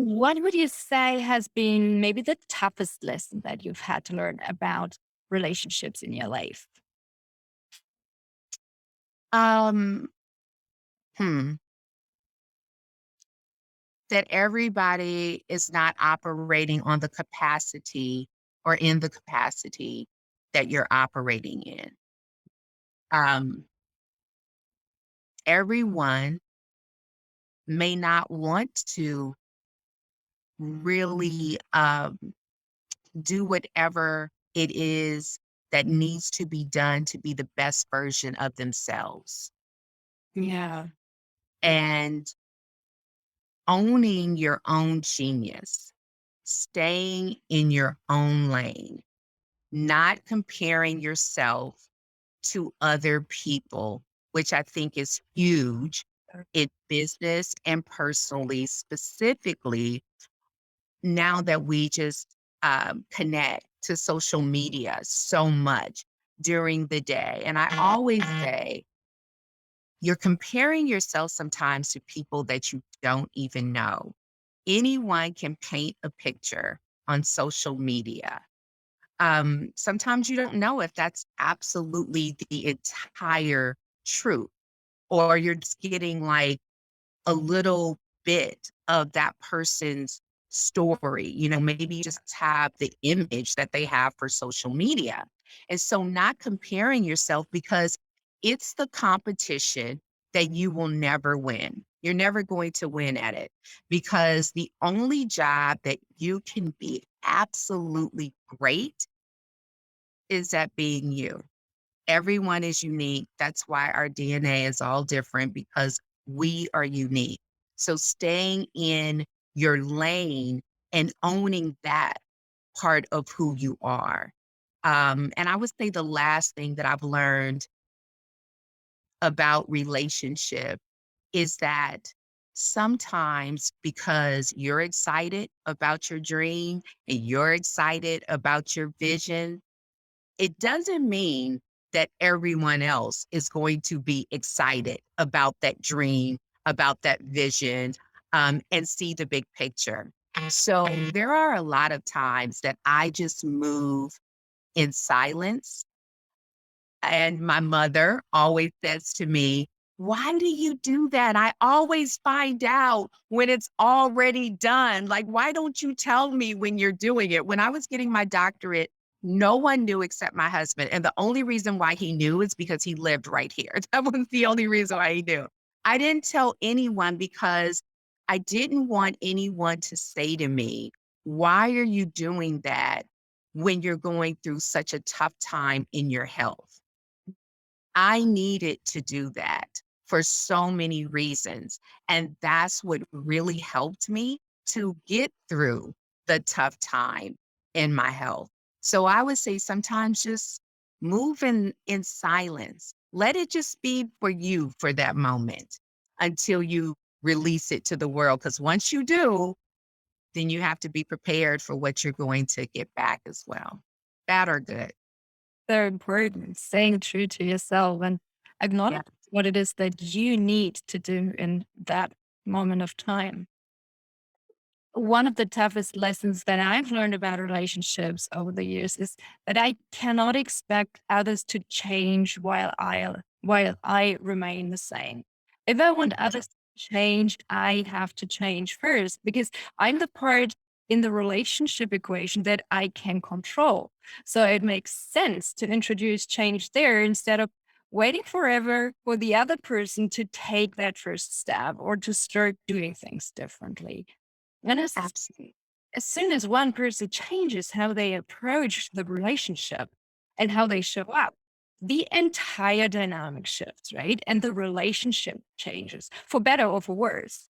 What would you say has been maybe the toughest lesson that you've had to learn about relationships in your life? Um, hmm, that everybody is not operating on the capacity or in the capacity that you're operating in. Um, Everyone may not want to really do whatever it is that needs to be done to be the best version of themselves. Yeah. And owning your own genius, staying in your own lane, not comparing yourself to other people, which I think is huge in business and personally, specifically now that we just connect to social media so much during the day. And I always say, you're comparing yourself sometimes to people that you don't even know. Anyone can paint a picture on social media. Sometimes you don't know if that's absolutely the entire truth, or you're just getting like a little bit of that person's story. Maybe you just have the image that they have for social media. And so not comparing yourself because it's the competition that you will never win. You're never going to win at it because the only job that you can be absolutely great is at being you. Everyone is unique. That's why our DNA is all different because we are unique. So staying in your lane and owning that part of who you are. And I would say the last thing that I've learned about relationship is that sometimes because you're excited about your dream and you're excited about your vision, it doesn't mean that everyone else is going to be excited about that dream, about that vision, and see the big picture. So there are a lot of times that I just move in silence. And my mother always says to me, "Why do you do that? I always find out when it's already done. Like, why don't you tell me when you're doing it?" When I was getting my doctorate, no one knew except my husband. And the only reason why he knew is because he lived right here. That was the only reason why he knew. I didn't tell anyone because I didn't want anyone to say to me, "Why are you doing that when you're going through such a tough time in your health?" I needed to do that for so many reasons, and that's what really helped me to get through the tough time in my health. So I would say sometimes just move in silence. Let it just be for you for that moment until you release it to the world. Because once you do, then you have to be prepared for what you're going to get back as well, bad or good. So important, staying true to yourself and Yeah. acknowledge what it is that you need to do in that moment of time. One of the toughest lessons that I've learned about relationships over the years is that I cannot expect others to change while I remain the same. If I want others to change, I have to change first because I'm the part in the relationship equation that I can control. So it makes sense to introduce change there instead of waiting forever for the other person to take that first step or to start doing things differently. And Absolutely. as soon as one person changes how they approach the relationship and how they show up, the entire dynamic shifts, right? And the relationship changes for better or for worse.